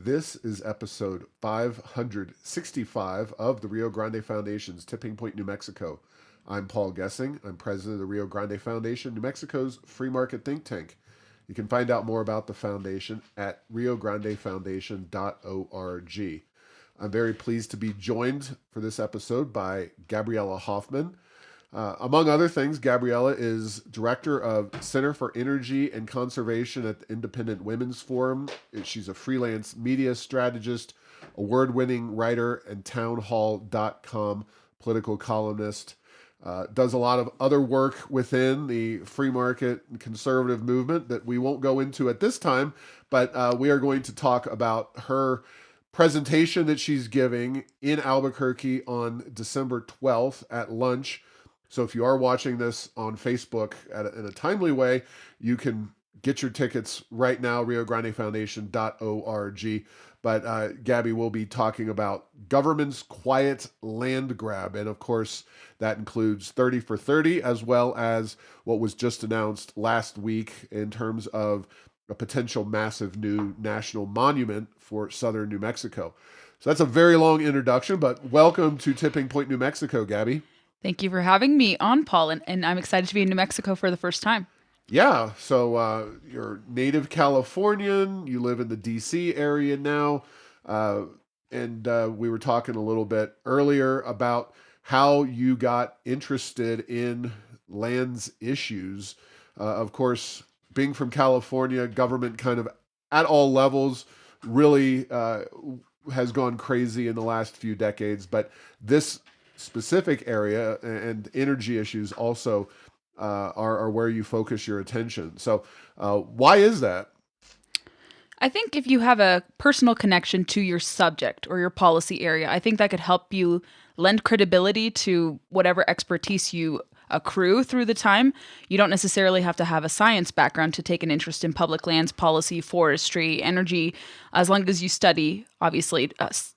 This is episode 565 of the Rio Grande Foundation's Tipping Point, New Mexico. I'm Paul Gessing. I'm president of the Rio Grande Foundation, New Mexico's free market think tank. You can find out more about the foundation at riograndefoundation.org. I'm very pleased to be joined for this episode by Gabriella Hoffman. Among other things, Gabriella is director of Center for Energy and Conservation at the Independent Women's Forum. She's a freelance media strategist, award-winning writer, and townhall.com political columnist. Does a lot of other work within the free market and conservative movement that we won't go into at this time, but we are going to talk about her presentation that she's giving in Albuquerque on December 12th at lunch. So if you are watching this on Facebook in a timely way, you can get your tickets right now, riograndefoundation.org. But Gabby will be talking about government's quiet land grab. And of course, that includes 30 for 30, as well as what was just announced last week in terms of a potential massive new national monument for southern New Mexico. So that's a very long introduction, but welcome to Tipping Point, New Mexico, Gabby. Thank you for having me on, Paul, and I'm excited to be in New Mexico for the first time. Yeah, so you're native Californian, you live in the DC area now, and we were talking a little bit earlier about how you got interested in lands issues. Of course, being from California, government kind of at all levels really has gone crazy in the last few decades, but this specific area and energy issues also are where you focus your attention. So why is that? I think if you have a personal connection to your subject or your policy area, I think that could help you lend credibility to whatever expertise you accrue through the time. You don't necessarily have to have a science background to take an interest in public lands policy, forestry, energy, as long as you study, obviously,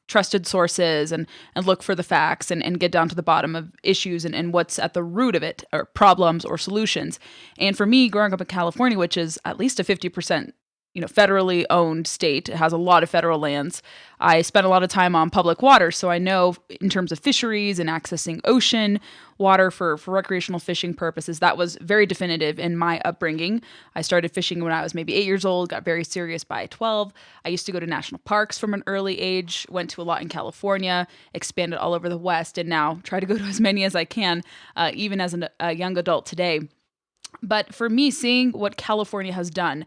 trusted sources and look for the facts and get down to the bottom of issues and what's at the root of it, or problems or solutions. And for me, growing up in California, which is at least a 50% federally owned state. It has a lot of federal lands. I spent a lot of time on public water, so I know in terms of fisheries and accessing ocean water for recreational fishing purposes, that was very definitive in my upbringing. I started fishing when I was maybe 8 years old, got very serious by 12. I used to go to national parks from an early age, went to a lot in California, expanded all over the West, and now try to go to as many as I can, even as a young adult today. But for me, seeing what California has done,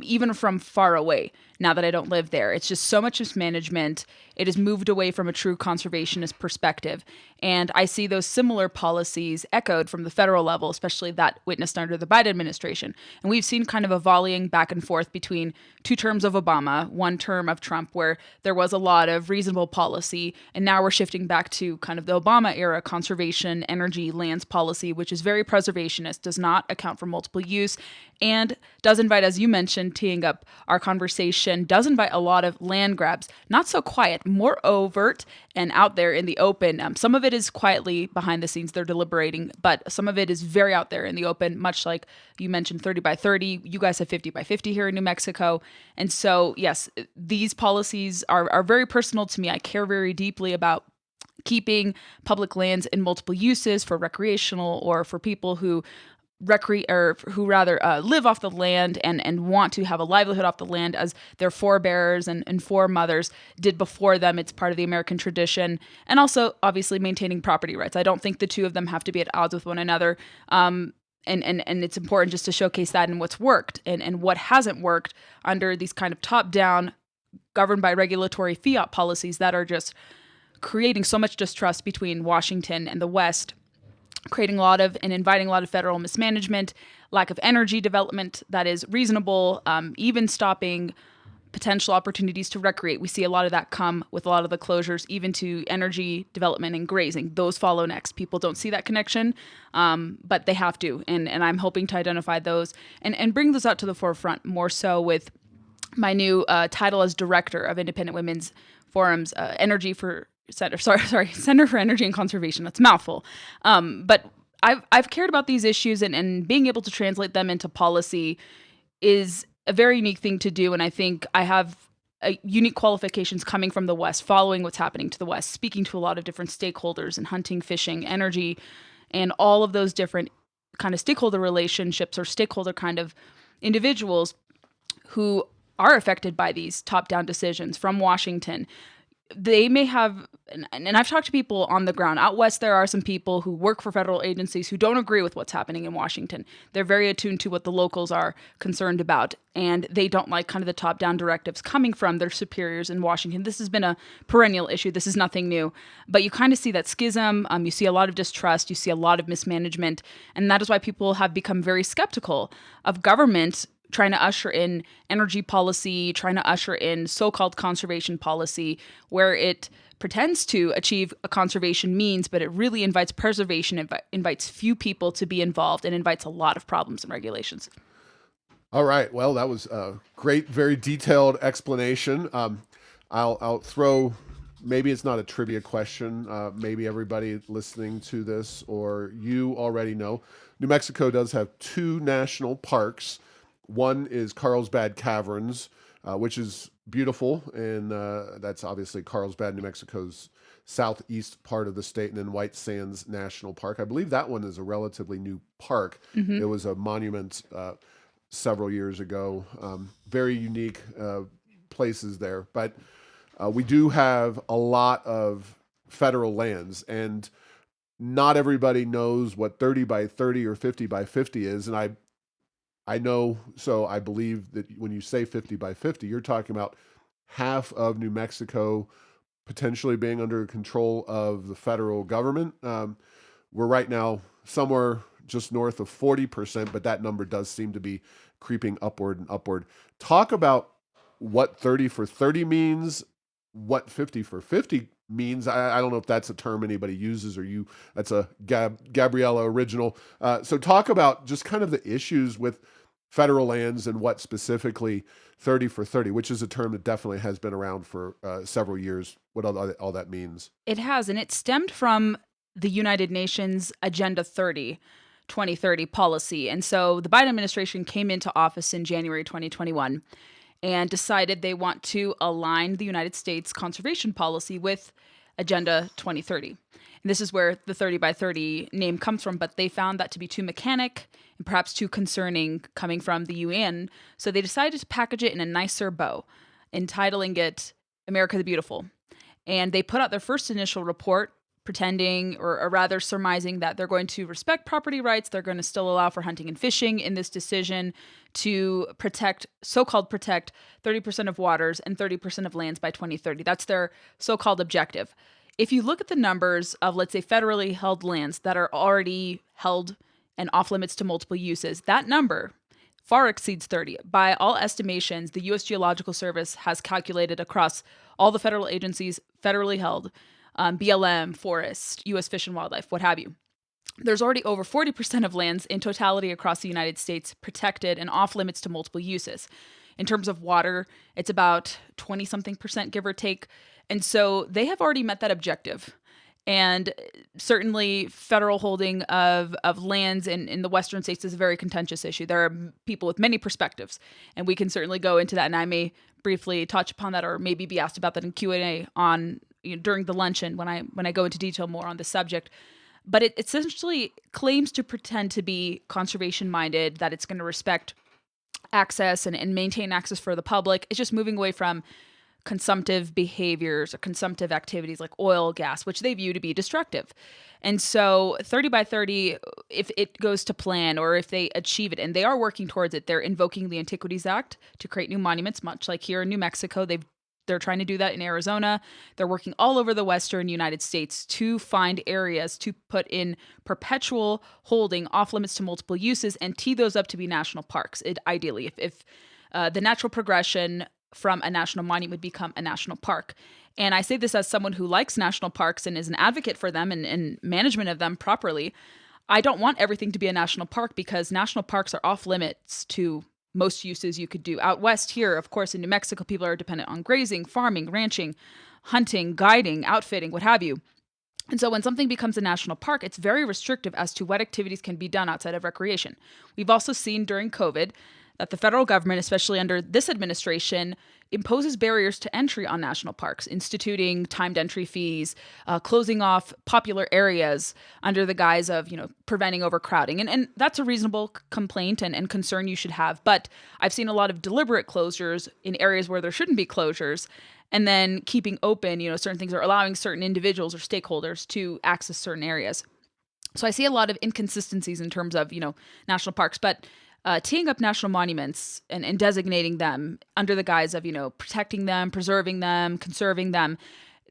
even from far away, now that I don't live there, it's just so much mismanagement. It has moved away from a true conservationist perspective. And I see those similar policies echoed from the federal level, especially that witnessed under the Biden administration. And we've seen kind of a volleying back and forth between 2 terms of Obama, 1 term of Trump, where there was a lot of reasonable policy. And now we're shifting back to kind of the Obama era conservation, energy, lands policy, which is very preservationist, does not account for multiple use, and does invite, as you mentioned, teeing up our conversation, does invite a lot of land grabs, not so quiet, more overt and out there in the open. Some of it is quietly behind the scenes, they're deliberating, but some of it is very out there in the open, much like you mentioned 30 by 30. You guys have 50 by 50 here in New Mexico. And so, yes, these policies are very personal to me. I care very deeply about keeping public lands in multiple uses for recreational or for people who live off the land and want to have a livelihood off the land as their forebears and foremothers did before them. It's part of the American tradition. And also, obviously, maintaining property rights. I don't think the two of them have to be at odds with one another. And it's important just to showcase that and what's worked and what hasn't worked under these kind of top-down, governed by regulatory fiat policies that are just creating so much distrust between Washington and the West, creating a lot of and inviting a lot of federal mismanagement, lack of energy development that is reasonable, even stopping potential opportunities to recreate. We see a lot of that come with a lot of the closures, even to energy development and grazing. Those follow next. People don't see that connection, but they have to. And I'm hoping to identify those and bring those out to the forefront more so with my new title as director of Independent Women's Forum's Center for Energy and Conservation. That's a mouthful. But I've cared about these issues and being able to translate them into policy is a very unique thing to do. And I think I have unique qualifications coming from the West, following what's happening to the West, speaking to a lot of different stakeholders in hunting, fishing, energy, and all of those different kind of stakeholder relationships or stakeholder kind of individuals who are affected by these top-down decisions from Washington. They may have, and I've talked to people on the ground. Out West, there are some people who work for federal agencies who don't agree with what's happening in Washington. They're very attuned to what the locals are concerned about, and they don't like kind of the top-down directives coming from their superiors in Washington. This has been a perennial issue. This is nothing new. But you kind of see that schism. You see a lot of distrust. You see a lot of mismanagement. And that is why people have become very skeptical of government trying to usher in energy policy, trying to usher in so-called conservation policy, where it pretends to achieve a conservation means, but it really invites preservation, invites few people to be involved, and invites a lot of problems and regulations. All right. Well, that was a great, very detailed explanation. I'll throw, maybe it's not a trivia question. Maybe everybody listening to this or you already know, New Mexico does have 2 national parks. One is Carlsbad Caverns, which is beautiful, and that's obviously Carlsbad, New Mexico's southeast part of the state, and then White Sands National Park. I believe that one is a relatively new park. Mm-hmm. It was a monument several years ago. Very unique places there, but we do have a lot of federal lands, and not everybody knows what 30 by 30 or 50 by 50 is, and I know, so I believe that when you say 50 by 50, you're talking about half of New Mexico potentially being under control of the federal government. We're right now somewhere just north of 40%, but that number does seem to be creeping upward and upward. Talk about what 30 for 30 means, what 50 for 50 means. I don't know if that's a term anybody uses, or that's a Gabriella original. So talk about just kind of the issues with federal lands and what specifically 30 for 30, which is a term that definitely has been around for several years, what all that means. It has, and it stemmed from the United Nations Agenda 2030 policy. And so the Biden administration came into office in January 2021 and decided they want to align the United States conservation policy with Agenda 2030. And this is where the 30 by 30 name comes from, but they found that to be too mechanic and perhaps too concerning coming from the UN. So they decided to package it in a nicer bow, entitling it America the Beautiful. And they put out their first initial report pretending, or rather surmising, that they're going to respect property rights. They're going to still allow for hunting and fishing in this decision to protect 30% of waters and 30% of lands by 2030. That's their so-called objective. If you look at the numbers of, let's say, federally held lands that are already held and off limits to multiple uses, that number far exceeds 30. By all estimations, the U.S. Geological Service has calculated across all the federal agencies federally held, BLM, Forest, U.S. Fish and Wildlife, what have you. There's already over 40% of lands in totality across the United States protected and off limits to multiple uses. In terms of water, it's about 20-something%, give or take. And so they have already met that objective. And certainly federal holding of lands in the western states is a very contentious issue. There are people with many perspectives, and we can certainly go into that. And I may briefly touch upon that, or maybe be asked about that in Q&A on during the luncheon when I go into detail more on the subject. But it essentially claims to pretend to be conservation minded, that it's going to respect access and maintain access for the public. It's just moving away from consumptive behaviors or consumptive activities like oil, gas, which they view to be destructive. And so 30 by 30, if it goes to plan or if they achieve it, and they are working towards it, they're invoking the Antiquities Act to create new monuments, much like here in New Mexico. They're trying to do that in Arizona. They're working all over the western United States to find areas to put in perpetual holding off limits to multiple uses and tee those up to be national parks. Ideally, if the natural progression from a national monument would become a national park. And I say this as someone who likes national parks and is an advocate for them and management of them properly. I don't want everything to be a national park, because national parks are off limits to most uses you could do. Out west here, of course, in New Mexico, people are dependent on grazing, farming, ranching, hunting, guiding, outfitting, what have you. And so when something becomes a national park, it's very restrictive as to what activities can be done outside of recreation. We've also seen during COVID that the federal government, especially under this administration, imposes barriers to entry on national parks, instituting timed entry fees, closing off popular areas under the guise of, preventing overcrowding. And that's a reasonable complaint and concern you should have. But I've seen a lot of deliberate closures in areas where there shouldn't be closures, and then keeping open, certain things, or allowing certain individuals or stakeholders to access certain areas. So I see a lot of inconsistencies in terms of, national parks, but teeing up national monuments and designating them under the guise of, protecting them, preserving them, conserving them.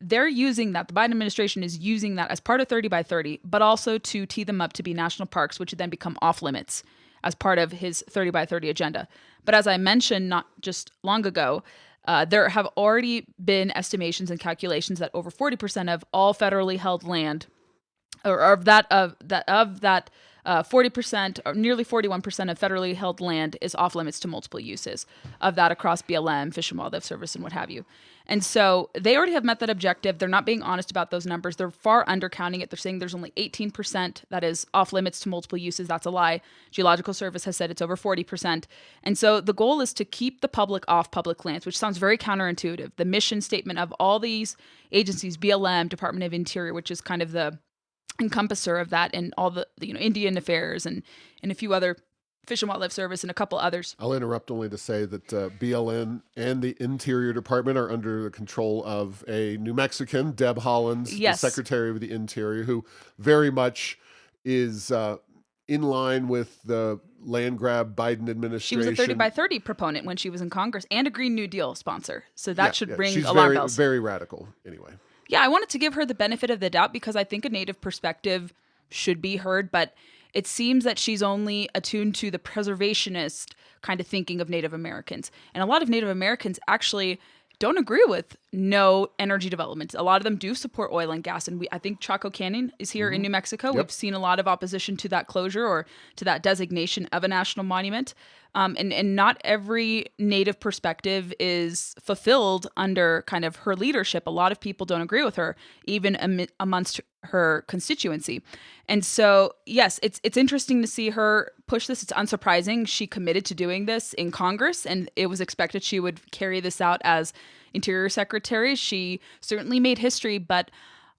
They're using that. The Biden administration is using that as part of 30 by 30, but also to tee them up to be national parks, which would then become off limits as part of his 30 by 30 agenda. But as I mentioned not just long ago, there have already been estimations and calculations that over 40% of all federally held land, or of that 40%, or nearly 41% of federally held land is off limits to multiple uses of that across BLM, Fish and Wildlife Service, and what have you. And so they already have met that objective. They're not being honest about those numbers. They're far undercounting it. They're saying there's only 18% that is off limits to multiple uses. That's a lie. Geological Service has said it's over 40%. And so the goal is to keep the public off public lands, which sounds very counterintuitive. The mission statement of all these agencies, BLM, Department of Interior, which is kind of the encompasser of that, and all the Indian Affairs and a few other, Fish and Wildlife Service and a couple others. I'll interrupt only to say that BLM and the Interior Department are under the control of a New Mexican, Deb Haaland, Yes. the Secretary of the Interior, who very much is in line with the land grab Biden administration. She was a 30 by 30 proponent when she was in Congress, and a Green New Deal sponsor. So that should ring alarm bells. She's very radical anyway. Yeah, I wanted to give her the benefit of the doubt because I think a Native perspective should be heard, but it seems that she's only attuned to the preservationist kind of thinking of Native Americans. And a lot of Native Americans actually don't agree with no energy development. A lot of them do support oil and gas. And I think Chaco Canyon is here in New Mexico. Yep. We've seen a lot of opposition to that closure or to that designation of a national monument. And not every Native perspective is fulfilled under kind of her leadership. A lot of people don't agree with her, even amongst her constituency. And so, yes, it's interesting to see her push this. It's unsurprising. She committed to doing this in Congress, and it was expected she would carry this out as Interior Secretary. She certainly made history, but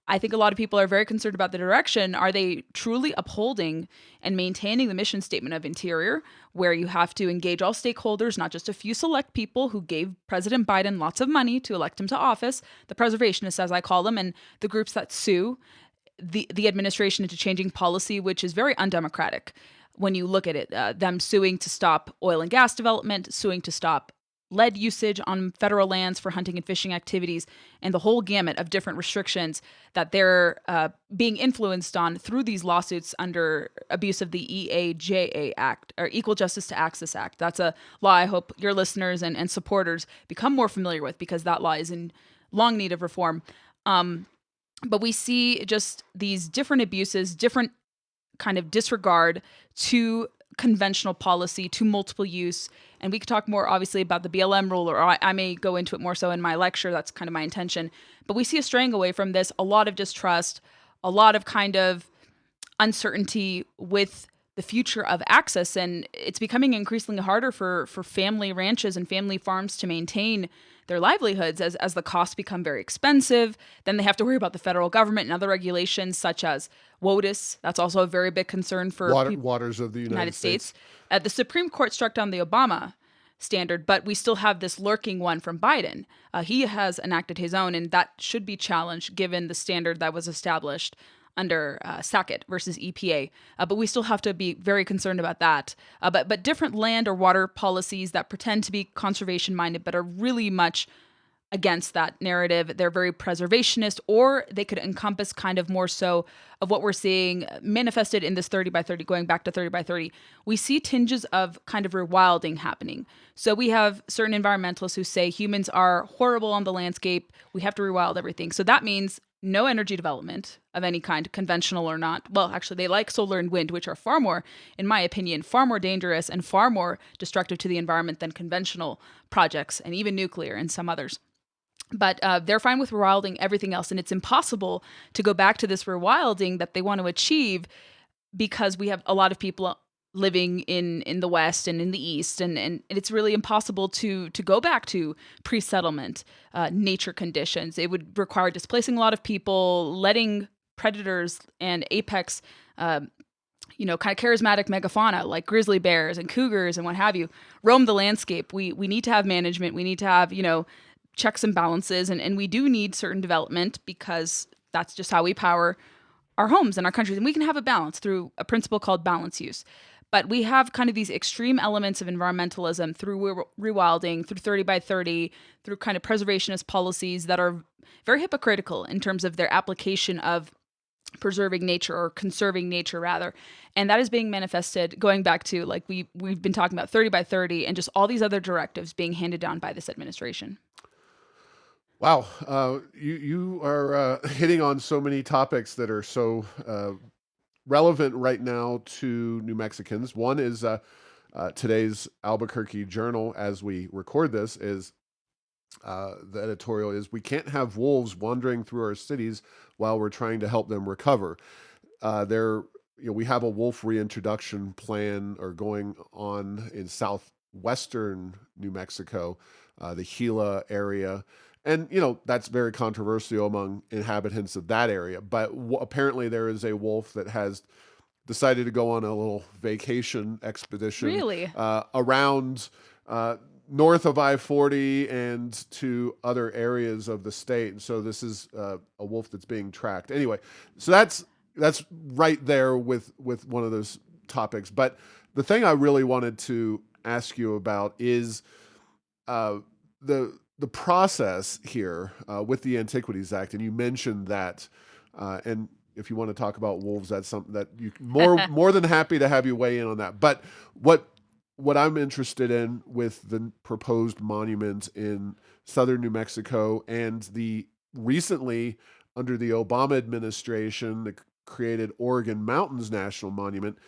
I think a lot of people are very concerned about the direction. Are they truly upholding and maintaining the mission statement of Interior, where you have to engage all stakeholders, not just a few select people who gave President Biden lots of money to elect him to office, the preservationists, as I call them, and the groups that sue the administration into changing policy, which is very undemocratic when you look at it. Them suing to stop oil and gas development, suing to stop lead usage on federal lands for hunting and fishing activities, and the whole gamut of different restrictions that they're being influenced on through these lawsuits under abuse of the EAJA Act, or Equal Justice to Access Act. That's a law I hope your listeners and supporters become more familiar with, because that law is in long need of reform. But we see just these different abuses, different kind of disregard to conventional policy, to multiple use. And we could talk more, obviously, about the BLM rule, or I may go into it more so in my lecture. That's kind of my intention. But we see a straying away from this, a lot of distrust, a lot of kind of uncertainty with the future of access. And it's becoming increasingly harder for family ranches and family farms to maintain their livelihoods as the costs become very expensive. Then they have to worry about the federal government and other regulations such as WOTUS. That's also a very big concern for waters of the United States. The Supreme Court struck down the Obama standard, but we still have this lurking one from Biden. He has enacted his own, and that should be challenged given the standard that was established under CFACT versus EPA. But we still have to be very concerned about that. But different land or water policies that pretend to be conservation-minded but are really much against that narrative. They're very preservationist, or they could encompass kind of more so of what we're seeing manifested in this 30 by 30, going back to 30 by 30. We see tinges of kind of rewilding happening. So we have certain environmentalists who say humans are horrible on the landscape. We have to rewild everything. So that means no energy development of any kind, conventional or not. Well, actually, they like solar and wind, which are far more, in my opinion, far more dangerous and far more destructive to the environment than conventional projects, and even nuclear and some others. But they're fine with rewilding everything else. And it's impossible to go back to this rewilding that they want to achieve because we have a lot of people living in the West and in the East, and it's really impossible to go back to pre-settlement nature conditions. It would require displacing a lot of people, letting predators and apex, kind of charismatic megafauna like grizzly bears and cougars and what have you roam the landscape. We need to have management. We need to have checks and balances, and we do need certain development because that's just how we power our homes and our countries. And we can have a balance through a principle called balance use. But we have kind of these extreme elements of environmentalism through rewilding, through 30 by 30, through kind of preservationist policies that are very hypocritical in terms of their application of preserving nature or conserving nature rather. And that is being manifested going back to like we've been talking about 30 by 30 and just all these other directives being handed down by this administration. Wow, you are hitting on so many topics that are so relevant right now to New Mexicans. One is today's Albuquerque Journal, as we record this, is the editorial is, "We can't have wolves wandering through our cities while we're trying to help them recover." We have a wolf reintroduction plan or going on in southwestern New Mexico, the Gila area. And, that's very controversial among inhabitants of that area. But apparently there is a wolf that has decided to go on a little vacation expedition Really? Around north of I-40 and to other areas of the state. And so this is a wolf that's being tracked. Anyway, so that's right there with one of those topics. But the thing I really wanted to ask you about is the process here with the Antiquities Act, and you mentioned that, and if you want to talk about wolves, that's something that you more than happy to have you weigh in on that. But what I'm interested in with the proposed monument in southern New Mexico and the recently under the Obama administration the created Oregon Mountains National Monument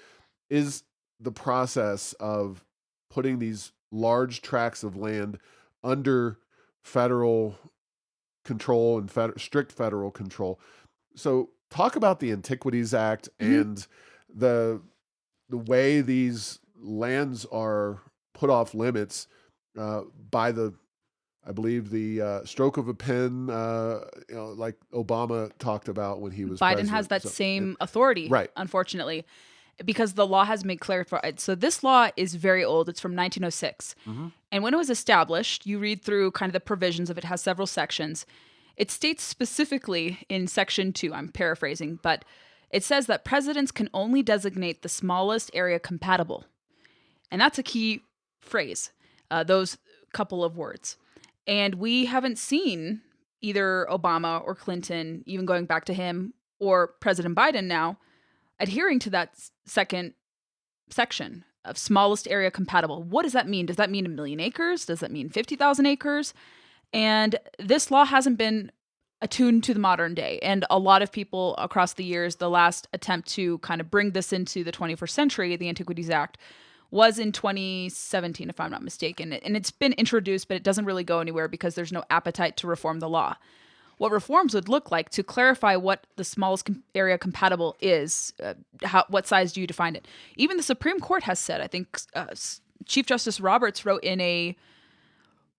is the process of putting these large tracts of land under federal control and strict federal control. So talk about the Antiquities Act and the way these lands are put off limits by I believe the stroke of a pen, like Obama talked about when he was Biden president. has that same authority, right? Unfortunately, because the law has made clarified. So this law is very old. It's from 1906. And when it was established, you read through kind of the provisions of it, has several sections. It states specifically in section 2, I'm paraphrasing, but it says that presidents can only designate the smallest area compatible. And that's a key phrase, those couple of words. And we haven't seen either Obama or Clinton, even going back to him, or President Biden now, adhering to that second section of smallest area compatible. What does that mean? Does that mean 1 million acres? Does that mean 50,000 acres? And this law hasn't been attuned to the modern day. And a lot of people across the years, the last attempt to kind of bring this into the 21st century, the Antiquities Act, was in 2017, if I'm not mistaken. And it's been introduced, but it doesn't really go anywhere because there's no appetite to reform the law. What reforms would look like to clarify what the smallest area compatible is, what size do you define it? Even the Supreme Court has said, I think Chief Justice Roberts wrote in a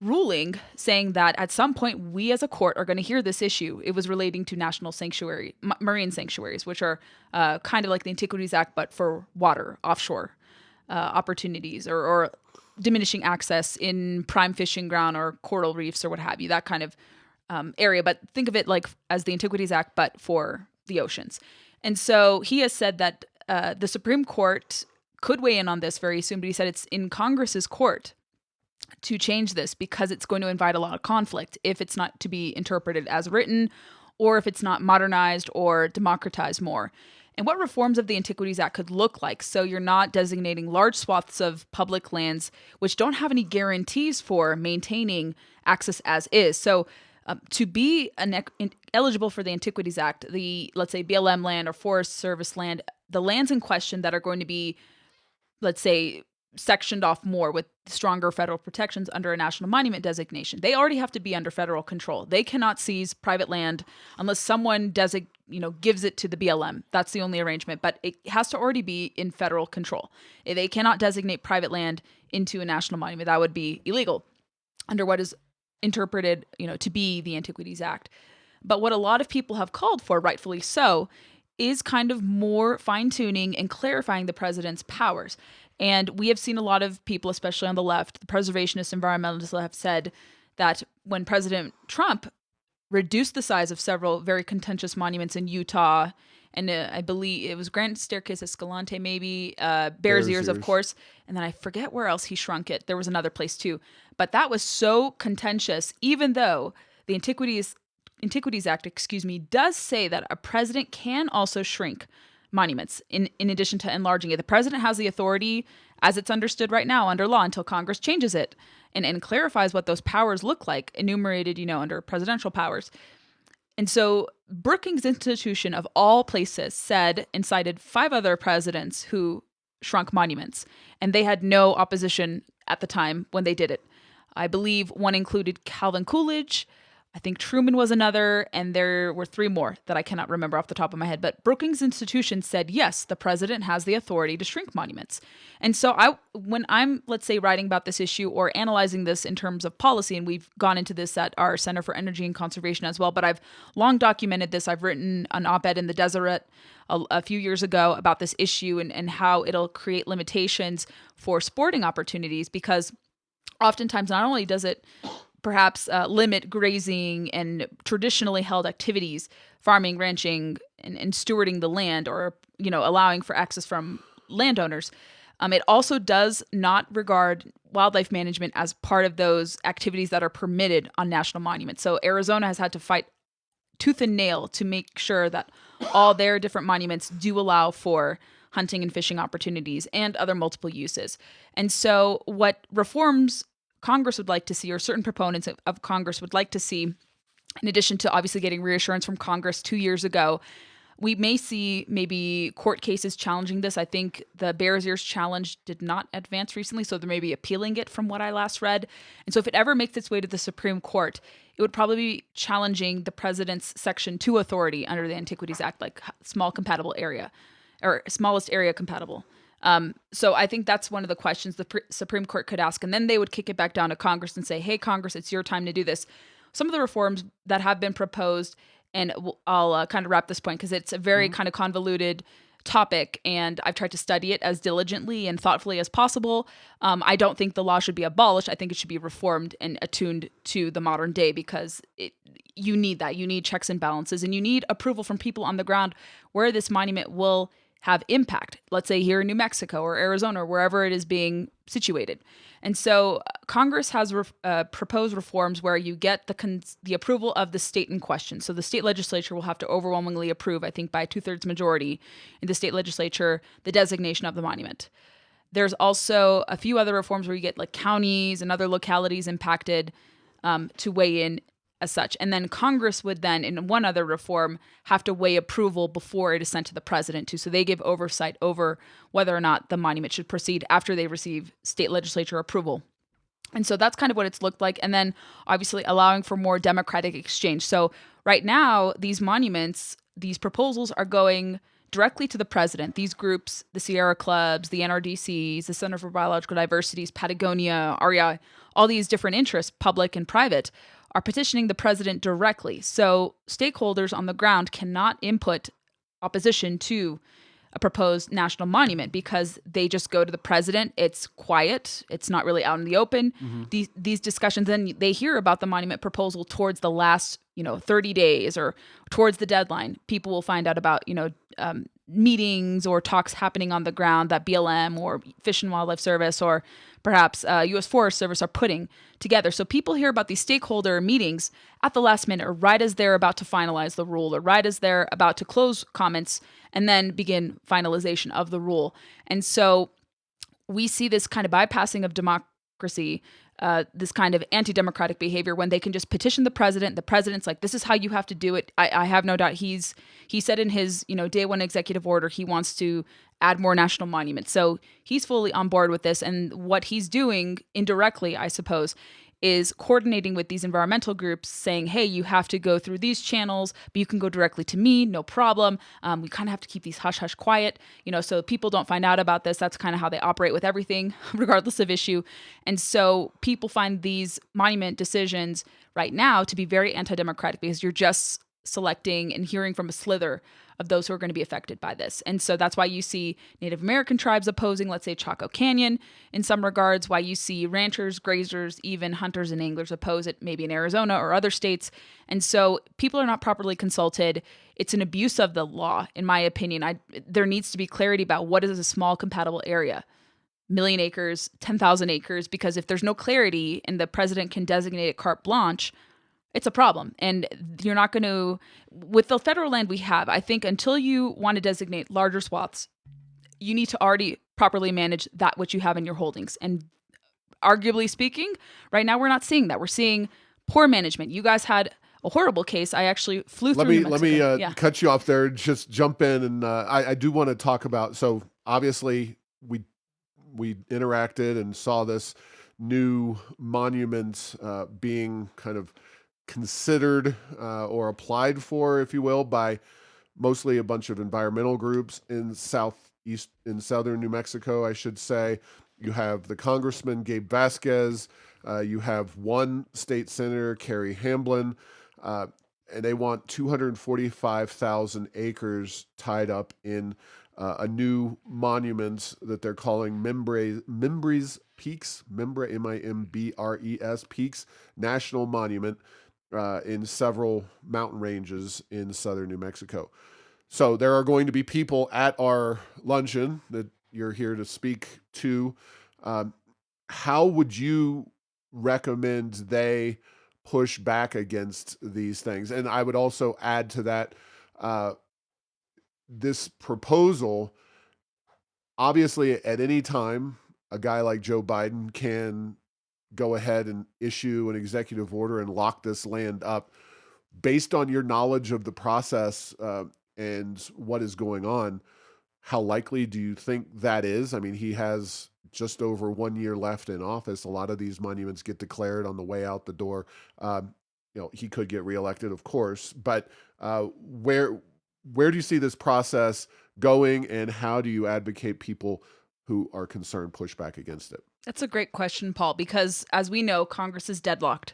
ruling saying that at some point we as a court are going to hear this issue. It was relating to national sanctuary, marine sanctuaries, which are kind of like the Antiquities Act, but for water, offshore opportunities or diminishing access in prime fishing ground or coral reefs or what have you, that kind of area. But think of it like as the Antiquities Act, but for the oceans. And so he has said that the Supreme Court could weigh in on this very soon, but he said it's in Congress's court to change this because it's going to invite a lot of conflict if it's not to be interpreted as written or if it's not modernized or democratized more. And what reforms of the Antiquities Act could look like. So you're not designating large swaths of public lands which don't have any guarantees for maintaining access as is. So to be eligible for the Antiquities Act, the, let's say, BLM land or Forest Service land, the lands in question that are going to be, let's say, sectioned off more with stronger federal protections under a national monument designation. They already have to be under federal control. They cannot seize private land unless someone gives it to the BLM. That's the only arrangement, but it has to already be in federal control. They cannot designate private land into a national monument. That would be illegal under what is interpreted, to be the Antiquities Act. But what a lot of people have called for, rightfully so, is kind of more fine-tuning and clarifying the president's powers. And we have seen a lot of people, especially on the left, the preservationists, environmentalists, have said that when President Trump reduced the size of several very contentious monuments in Utah, and I believe it was Grand Staircase Escalante, maybe, Bears Ears, of course, and then I forget where else he shrunk it. There was another place too. But that was so contentious, even though the Antiquities Act, does say that a president can also shrink monuments in addition to enlarging it. The president has the authority, as it's understood right now under law, until Congress changes it and clarifies what those powers look like, enumerated, under presidential powers. And so Brookings Institution, of all places, said and cited 5 other presidents who shrunk monuments, and they had no opposition at the time when they did it. I believe one included Calvin Coolidge, I think Truman was another, and there were 3 more that I cannot remember off the top of my head. But Brookings Institution said, yes, the president has the authority to shrink monuments. And so when I'm, let's say, writing about this issue or analyzing this in terms of policy, and we've gone into this at our Center for Energy and Conservation as well, but I've long documented this. I've written an op-ed in the Deseret a few years ago about this issue and how it'll create limitations for sporting opportunities, because oftentimes not only does it perhaps limit grazing and traditionally held activities, farming, ranching, and stewarding the land, or allowing for access from landowners. It also does not regard wildlife management as part of those activities that are permitted on national monuments. So Arizona has had to fight tooth and nail to make sure that all their different monuments do allow for hunting and fishing opportunities and other multiple uses. And so what reforms Congress would like to see, or certain proponents of Congress would like to see, in addition to obviously getting reassurance from Congress 2 years ago, we may see maybe court cases challenging this. I think the Bears Ears challenge did not advance recently, so they may be appealing it from what I last read. And so if it ever makes its way to the Supreme Court, it would probably be challenging the president's Section 2 authority under the Antiquities Act, like small compatible area, or smallest area compatible. So I think that's one of the questions the Supreme Court could ask, and then they would kick it back down to Congress and say, hey, Congress, it's your time to do this. Some of the reforms that have been proposed, and I'll kind of wrap this point because it's a very kind of convoluted topic, and I've tried to study it as diligently and thoughtfully as possible. I don't think the law should be abolished. I think it should be reformed and attuned to the modern day, because you need that. You need checks and balances, and you need approval from people on the ground where this monument will have impact, let's say here in New Mexico or Arizona or wherever it is being situated. And so Congress has proposed reforms where you get the approval of the state in question. So the state legislature will have to overwhelmingly approve, I think by a 2/3 majority in the state legislature, the designation of the monument. There's also a few other reforms where you get like counties and other localities impacted to weigh in as such. And then Congress would then, in one other reform, have to weigh approval before it is sent to the president too. So they give oversight over whether or not the monument should proceed after they receive state legislature approval. And so that's kind of what it's looked like. And then obviously allowing for more democratic exchange. So right now, these monuments, these proposals are going directly to the president. These groups, the Sierra Clubs, the NRDCs, the Center for Biological Diversities, Patagonia, REI, all these different interests, public and private, are petitioning the president directly. So stakeholders on the ground cannot input opposition to a proposed national monument because they just go to the president. It's quiet. It's not really out in the open. These discussions, then they hear about the monument proposal towards the last, 30 days or towards the deadline. People will find out about, meetings or talks happening on the ground that BLM or Fish and Wildlife Service or perhaps U.S. Forest Service are putting together. So people hear about these stakeholder meetings at the last minute, or right as they're about to finalize the rule, or right as they're about to close comments and then begin finalization of the rule. And so we see this kind of bypassing of democracy, this kind of anti-democratic behavior when they can just petition the president. The president's like, this is how you have to do it. I have no doubt he said in his, day one executive order, he wants to add more national monuments. So he's fully on board with this. And what he's doing indirectly, I suppose, is coordinating with these environmental groups saying, hey, you have to go through these channels, but you can go directly to me, no problem. We kind of have to keep these hush-hush quiet, so people don't find out about this. That's kind of how they operate with everything, regardless of issue. And so people find these monument decisions right now to be very anti-democratic because you're just selecting and hearing from a slither of those who are going to be affected by this. And so that's why you see Native American tribes opposing, let's say, Chaco Canyon in some regards, why you see ranchers, grazers, even hunters and anglers oppose it, maybe in Arizona or other states. And so people are not properly consulted. It's an abuse of the law, in my opinion. There needs to be clarity about what is a small compatible area. 1,000,000 acres, 10,000 acres, because if there's no clarity and the president can designate it carte blanche, it's a problem. And you're not going to, with the federal land we have, I think until you want to designate larger swaths, you need to already properly manage that which you have in your holdings. And arguably speaking, right now we're not seeing that. We're seeing poor management. You guys had a horrible case. I actually flew through New Mexico. Let me cut you off there. Just jump in. And I do want to talk about, so obviously we interacted and saw this new monument being kind of considered or applied for, if you will, by mostly a bunch of environmental groups in southern New Mexico, I should say. You have the Congressman Gabe Vasquez. You have one state senator, Carrie Hamblin, and they want 245,000 acres tied up in a new monument that they're calling Mimbres Peaks, Mimbres Peaks National Monument, in several mountain ranges in southern New Mexico. So there are going to be people at our luncheon that you're here to speak to. How would you recommend they push back against these things? And I would also add to that, this proposal, obviously at any time, a guy like Joe Biden can go ahead and issue an executive order and lock this land up. Based on your knowledge of the process and what is going on, how likely do you think that is? I mean, he has just over 1 year left in office. A lot of these monuments get declared on the way out the door. He could get reelected, of course, but where do you see this process going, and how do you advocate people who are concerned push back against it? That's a great question, Paul, because as we know, Congress is deadlocked.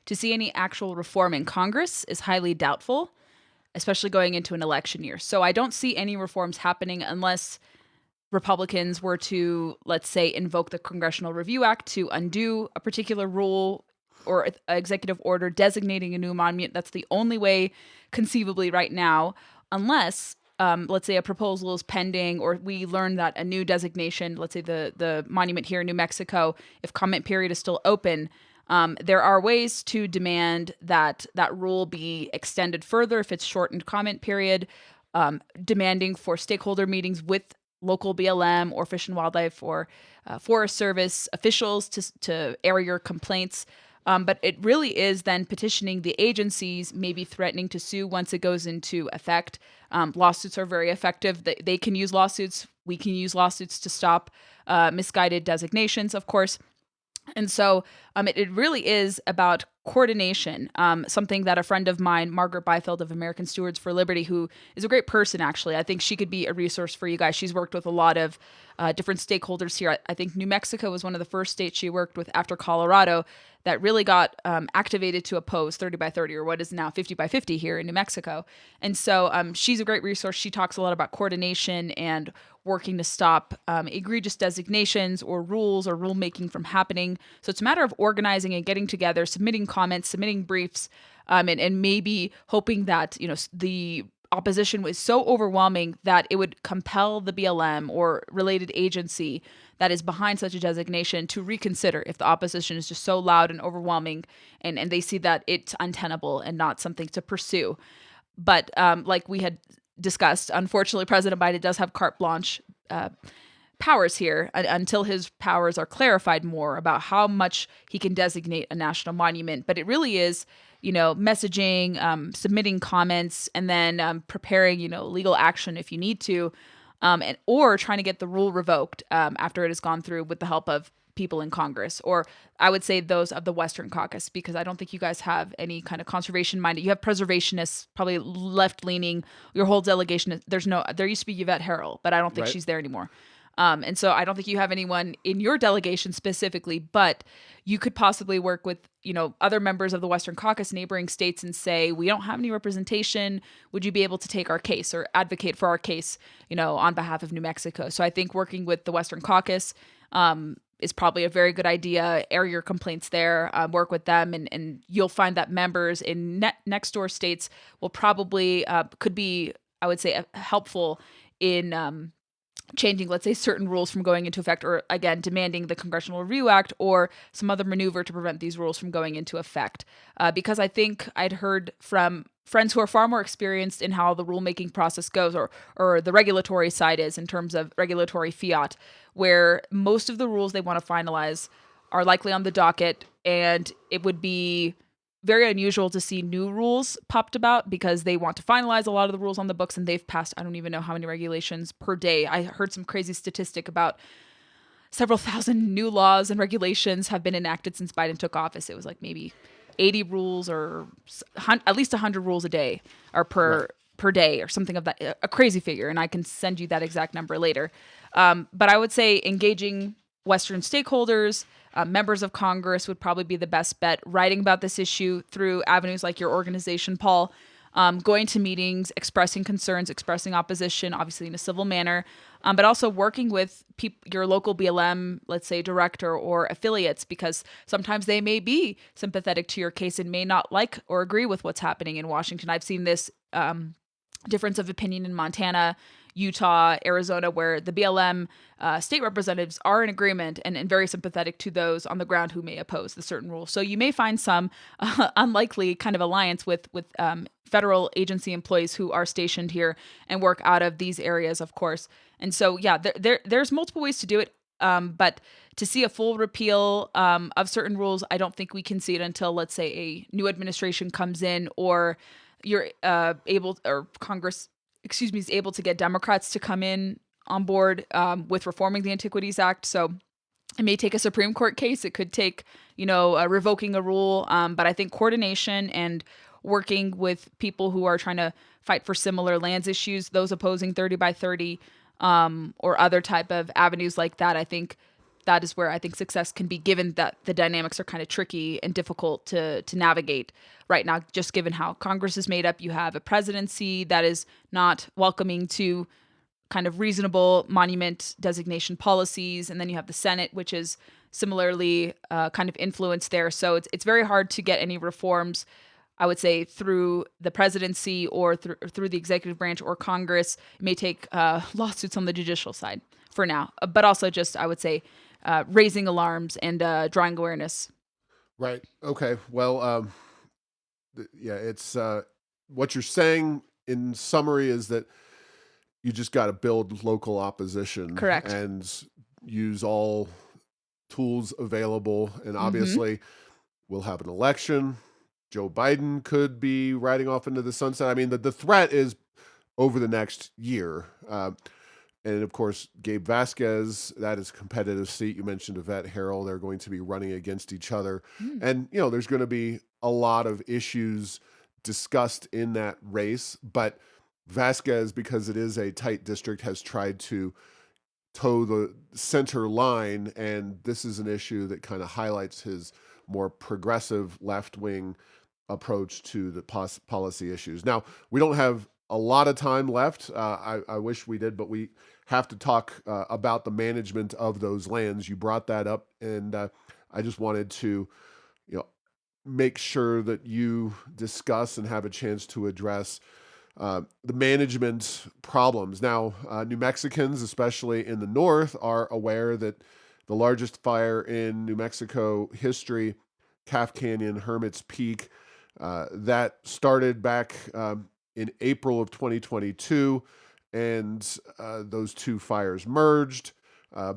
To see any actual reform in Congress is highly doubtful, especially going into an election year. So I don't see any reforms happening unless Republicans were to, let's say, invoke the Congressional Review Act to undo a particular rule or executive order designating a new monument. That's the only way conceivably right now, unless let's say a proposal is pending, or we learn that a new designation, let's say the monument here in New Mexico, if comment period is still open, there are ways to demand that that rule be extended further if it's shortened comment period, demanding for stakeholder meetings with local BLM or Fish and Wildlife or Forest Service officials to air your complaints. But it really is then petitioning the agencies, maybe threatening to sue once it goes into effect. Lawsuits are very effective. They can use lawsuits. We can use lawsuits to stop misguided designations, of course. And so it really is about coordination, something that a friend of mine, Margaret Byfeld of American Stewards for Liberty, who is a great person, actually. I think she could be a resource for you guys. She's worked with a lot of different stakeholders here. I think New Mexico was one of the first states she worked with after Colorado that really got activated to oppose 30 by 30, or what is now 50 by 50 here in New Mexico. And so she's a great resource. She talks a lot about coordination and working to stop egregious designations or rules or rulemaking from happening. So it's a matter of organizing and getting together, submitting comments, submitting briefs, and maybe hoping that the opposition was so overwhelming that it would compel the BLM or related agency that is behind such a designation to reconsider if the opposition is just so loud and overwhelming and they see that it's untenable and not something to pursue. But like we had discussed, unfortunately, President Biden does have carte blanche powers here until his powers are clarified more about how much he can designate a national monument. But it really is, messaging, submitting comments, and then preparing, legal action if you need to, or trying to get the rule revoked after it has gone through with the help of people in Congress, or I would say those of the Western Caucus, because I don't think you guys have any kind of conservation minded. You have preservationists, probably left leaning. Your whole delegation, there used to be Yvette Harrell, but I don't think Right. she's there anymore. And so I don't think you have anyone in your delegation specifically, but you could possibly work with, other members of the Western Caucus, neighboring states, and say, we don't have any representation. Would you be able to take our case or advocate for our case, on behalf of New Mexico? So I think working with the Western Caucus is probably a very good idea. Air your complaints there, work with them, and you'll find that members in next door states will probably could be, I would say, helpful in changing, let's say, certain rules from going into effect, or again, demanding the Congressional Review Act or some other maneuver to prevent these rules from going into effect. Because I think I'd heard from friends who are far more experienced in how the rulemaking process goes, or the regulatory side is in terms of regulatory fiat, where most of the rules they want to finalize are likely on the docket, and it would be very unusual to see new rules popped about because they want to finalize a lot of the rules on the books, and they've passed, I don't even know how many regulations per day. I heard some crazy statistic about several thousand new laws and regulations have been enacted since Biden took office. It was like maybe 80 rules or at least 100 rules a day or per day or something of that, a crazy figure. And I can send you that exact number later. But I would say engaging Western stakeholders, members of Congress would probably be the best bet. Writing about this issue through avenues like your organization, Paul, going to meetings, expressing concerns, expressing opposition, obviously in a civil manner, but also working with your local BLM, let's say, director or affiliates, because sometimes they may be sympathetic to your case and may not like or agree with what's happening in Washington. I've seen this difference of opinion in Montana, Utah, Arizona, where the BLM state representatives are in agreement and very sympathetic to those on the ground who may oppose the certain rules. So you may find some unlikely kind of alliance with federal agency employees who are stationed here and work out of these areas, of course. And so, yeah, there's multiple ways to do it. But to see a full repeal of certain rules, I don't think we can see it until, let's say, a new administration comes in, or you're Congress, is able to get Democrats to come in on board with reforming the Antiquities Act. So it may take a Supreme Court case. It could take, revoking a rule. But I think coordination and working with people who are trying to fight for similar lands issues, those opposing 30 by 30, or other type of avenues like that, I think that is where I think success can be, given that the dynamics are kind of tricky and difficult to navigate right now, just given how Congress is made up. You have a presidency that is not welcoming to kind of reasonable monument designation policies. And then you have the Senate, which is similarly kind of influenced there. So it's very hard to get any reforms, I would say, through the presidency or through the executive branch or Congress. It may take lawsuits on the judicial side for now, but also just, I would say, raising alarms and drawing awareness. Right. Okay. Well, yeah, it's what you're saying in summary is that you just got to build local opposition. Correct. And use all tools available. And Mm-hmm. obviously, we'll have an election. Joe Biden could be riding off into the sunset. I mean, the threat is over the next year. And of course, Gabe Vasquez, that is a competitive seat. You mentioned Yvette Harrell. They're going to be running against each other. And, there's going to be a lot of issues discussed in that race. But Vasquez, because it is a tight district, has tried to toe the center line. And this is an issue that kind of highlights his more progressive left-wing approach to the policy issues. Now, we don't have a lot of time left. I wish we did, but we have to talk about the management of those lands. You brought that up, and I just wanted to, make sure that you discuss and have a chance to address the management problems. Now, New Mexicans, especially in the north, are aware that the largest fire in New Mexico history, Calf Canyon, Hermit's Peak, that started back in April of 2022, and those two fires merged.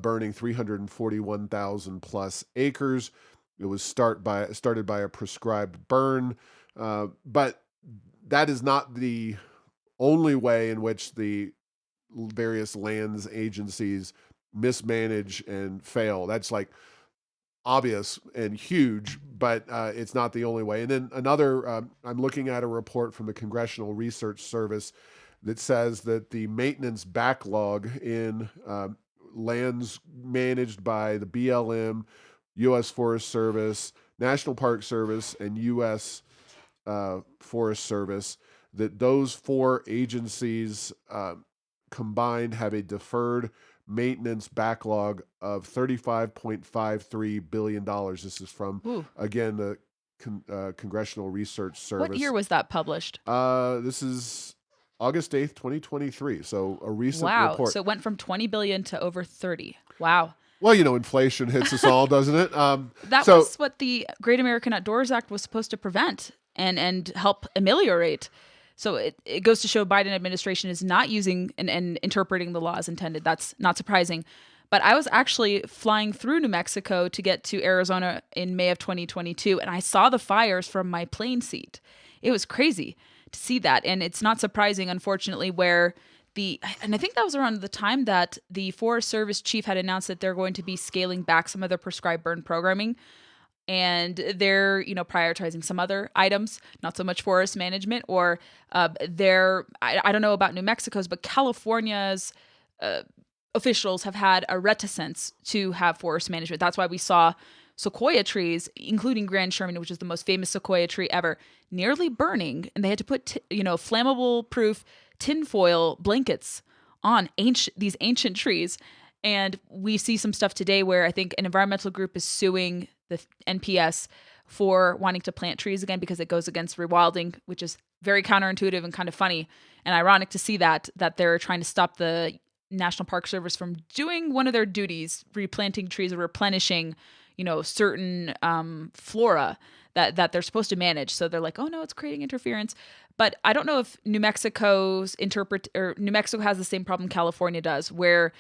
burning 341,000 plus acres. It was started by a prescribed burn, but that is not the only way in which the various lands agencies mismanage and fail. That's like obvious and huge, but it's not the only way. And then another, I'm looking at a report from the Congressional Research Service that says that the maintenance backlog in lands managed by the BLM, U.S. Forest Service, National Park Service, and U.S. Forest Service, that those four agencies combined have a deferred maintenance backlog of $35.53 billion. This is from, again, the Congressional Research Service. What year was that published? This is August 8th, 2023. So a recent report. So it went from 20 billion to over 30. Wow. Well, inflation hits us all, doesn't it? That was what the Great American Outdoors Act was supposed to prevent and help ameliorate. So it goes to show Biden administration is not using and interpreting the law as intended. That's not surprising. But I was actually flying through New Mexico to get to Arizona in May of 2022, and I saw the fires from my plane seat. It was crazy to see that. And it's not surprising, unfortunately, and I think that was around the time that the Forest Service chief had announced that they're going to be scaling back some of their prescribed burn programming. And they're, prioritizing some other items, not so much forest management, or I don't know about New Mexico's, but California's officials have had a reticence to have forest management. That's why we saw sequoia trees, including Grand Sherman, which is the most famous sequoia tree ever, nearly burning. And they had to put, flammable proof tinfoil blankets on these ancient trees. And we see some stuff today where I think an environmental group is suing the NPS for wanting to plant trees again because it goes against rewilding, which is very counterintuitive and kind of funny and ironic to see that they're trying to stop the National Park Service from doing one of their duties, replanting trees or replenishing, certain flora that they're supposed to manage. So they're like, oh no, it's creating interference. But I don't know if New Mexico has the same problem California does, where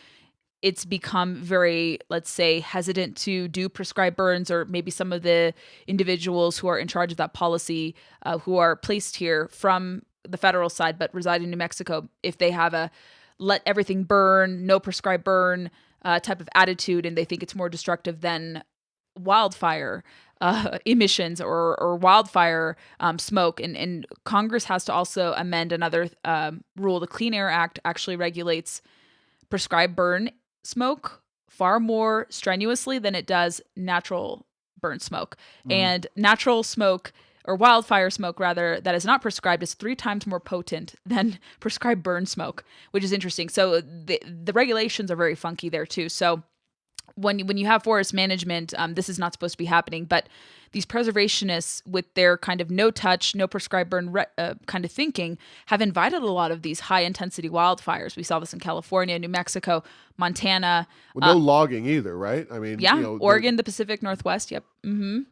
it's become very, let's say, hesitant to do prescribed burns, or maybe some of the individuals who are in charge of that policy, who are placed here from the federal side but reside in New Mexico, if they have a let everything burn, no prescribed burn type of attitude, and they think it's more destructive than wildfire emissions or wildfire smoke. And Congress has to also amend another rule. The Clean Air Act actually regulates prescribed burn smoke far more strenuously than it does natural burn smoke. And natural smoke, or wildfire smoke rather, that is not prescribed is 3 times more potent than prescribed burn smoke, which is interesting. So the regulations are very funky there too. So when you have forest management, this is not supposed to be happening, but these preservationists, with their kind of no touch, no prescribed burn kind of thinking, have invited a lot of these high intensity wildfires. We saw this in California, New Mexico, Montana. Well, no logging either, right? I mean, Oregon, the Pacific Northwest. Yep. When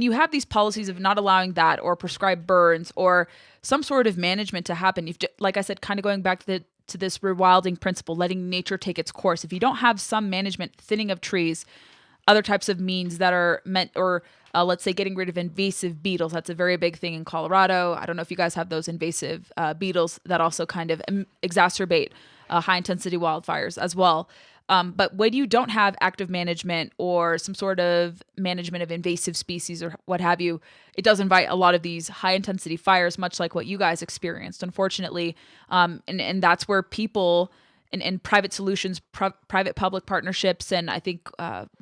you have these policies of not allowing that, or prescribed burns, or some sort of management to happen, like I said, kind of going back to this rewilding principle, letting nature take its course. If you don't have some management, thinning of trees, other types of means that are meant, or let's say getting rid of invasive beetles. That's a very big thing in Colorado. I don't know if you guys have those invasive beetles that also kind of exacerbate high intensity wildfires as well. But when you don't have active management or some sort of management of invasive species or what have you, it does invite a lot of these high intensity fires, much like what you guys experienced, unfortunately. And that's where people and private solutions, private public partnerships. And I think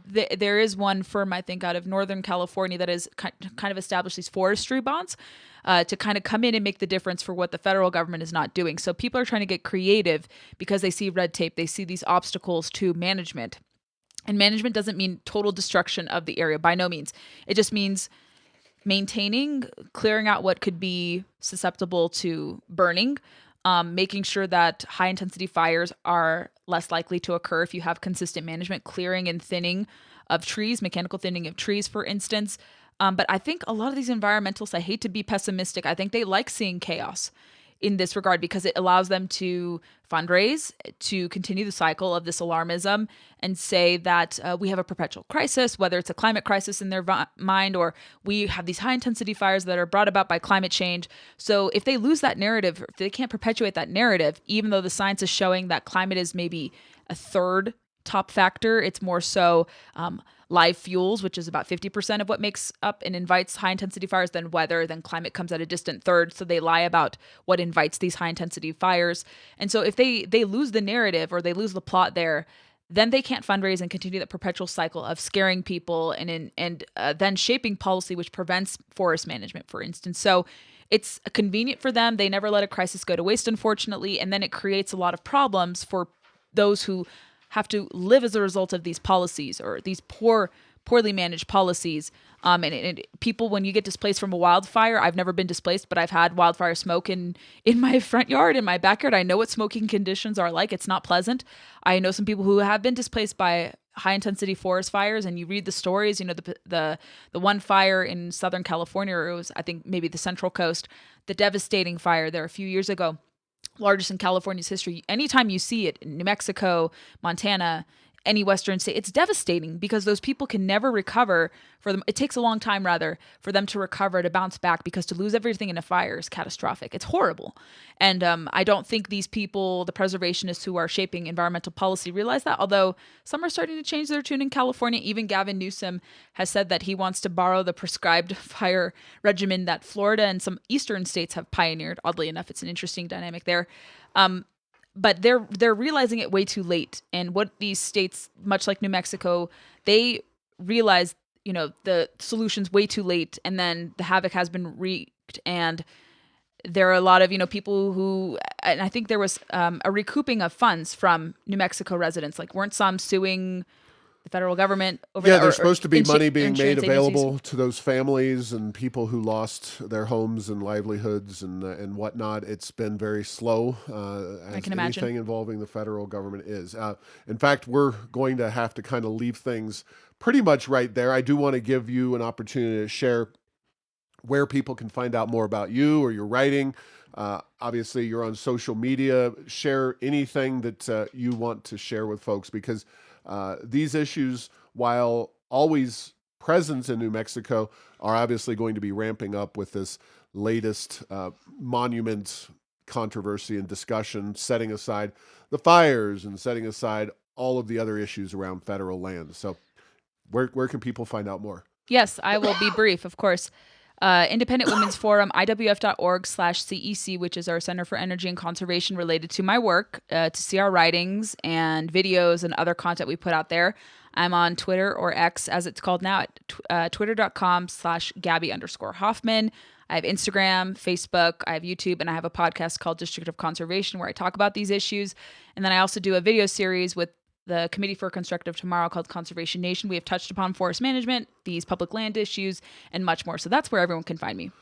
there is one firm, I think, out of Northern California that has kind of established these forestry bonds to kind of come in and make the difference for what the federal government is not doing. So people are trying to get creative because they see red tape. They see these obstacles to management. And management doesn't mean total destruction of the area, by no means. It just means maintaining, clearing out what could be susceptible to burning, making sure that high intensity fires are less likely to occur if you have consistent management, clearing and thinning of trees, mechanical thinning of trees, for instance. But I think a lot of these environmentalists, I hate to be pessimistic, I think they like seeing chaos. in this regard because it allows them to fundraise, to continue the cycle of this alarmism and say that we have a perpetual crisis, whether it's a climate crisis in their mind or we have these high intensity fires that are brought about by climate change. So if they lose that narrative, if they can't perpetuate that narrative, even though the science is showing that climate is maybe a third top factor, it's more so live fuels, which is about 50% of what makes up and invites high intensity fires, then weather, then climate comes at a distant third. So they lie about what invites these high intensity fires. And so if they lose the narrative or they lose the plot there, then they can't fundraise and continue that perpetual cycle of scaring people and then shaping policy which prevents forest management, for instance. So it's convenient for them. They never let a crisis go to waste, unfortunately. And then it creates a lot of problems for those who have to live as a result of these policies or these poorly managed policies. And people, when you get displaced from a wildfire, I've never been displaced, but I've had wildfire smoke in my front yard, in my backyard. I know what smoking conditions are like. It's not pleasant. I know some people who have been displaced by high intensity forest fires, and you read the stories. You know, the one fire in Southern California, or it was, I think, maybe the Central Coast, the devastating fire there a few years ago, largest in California's history. Anytime you see it in New Mexico, Montana, any Western state, it's devastating because those people can never recover for them. It takes a long time, rather, for them to recover, to bounce back, because to lose everything in a fire is catastrophic. It's horrible. And I don't think these people, the preservationists who are shaping environmental policy, realize that, although some are starting to change their tune in California. Even Gavin Newsom has said that he wants to borrow the prescribed fire regimen that Florida and some eastern states have pioneered. Oddly enough, it's an interesting dynamic there. But they're realizing it way too late. And what these states, much like New Mexico, they realize, you know, the solution's way too late, and then the havoc has been wreaked. And there are a lot of, you know, people who, and I think there was a recouping of funds from New Mexico residents. Like, weren't some suing the federal government over Yeah, that, there's supposed to be money being made insurance available agencies? to those families and people who lost their homes and livelihoods and whatnot. It's been very slow, as can imagine. anything involving the federal government is. In fact, we're going to have to kind of leave things pretty much right there. I do want to give you an opportunity to share where people can find out more about you or your writing. Obviously, you're on social media. Share anything that you want to share with folks, because these issues, while always present in New Mexico, are obviously going to be ramping up with this latest monument controversy and discussion, setting aside the fires and setting aside all of the other issues around federal land. So where can people find out more? Yes, I will be brief, of course. Independent Women's Forum, iwf.org/CEC, which is our Center for Energy and Conservation, related to my work, to see our writings and videos and other content we put out there. I'm on Twitter, or X as it's called now, at twitter.com/Gabby_Hoffman. I have Instagram, Facebook, I have YouTube, and I have a podcast called District of Conservation where I talk about these issues. And then I also do a video series with the Committee for Constructive Tomorrow called Conservation Nation. We have touched upon forest management, these public land issues, and much more. So that's where everyone can find me.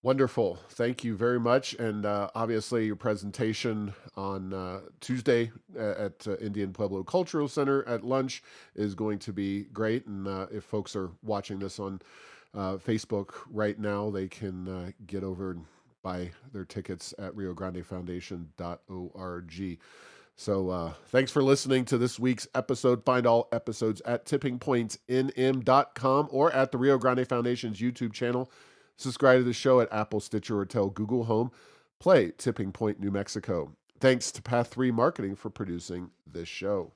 Wonderful. Thank you very much. And obviously, your presentation on Tuesday at Indian Pueblo Cultural Center at lunch is going to be great. And if folks are watching this on Facebook right now, they can get over and buy their tickets at riograndefoundation.org. So thanks for listening to this week's episode. Find all episodes at tippingpointsnm.com or at the Rio Grande Foundation's YouTube channel. Subscribe to the show at Apple, Stitcher, or tell Google Home. Play Tipping Point New Mexico. Thanks to Path 3 Marketing for producing this show.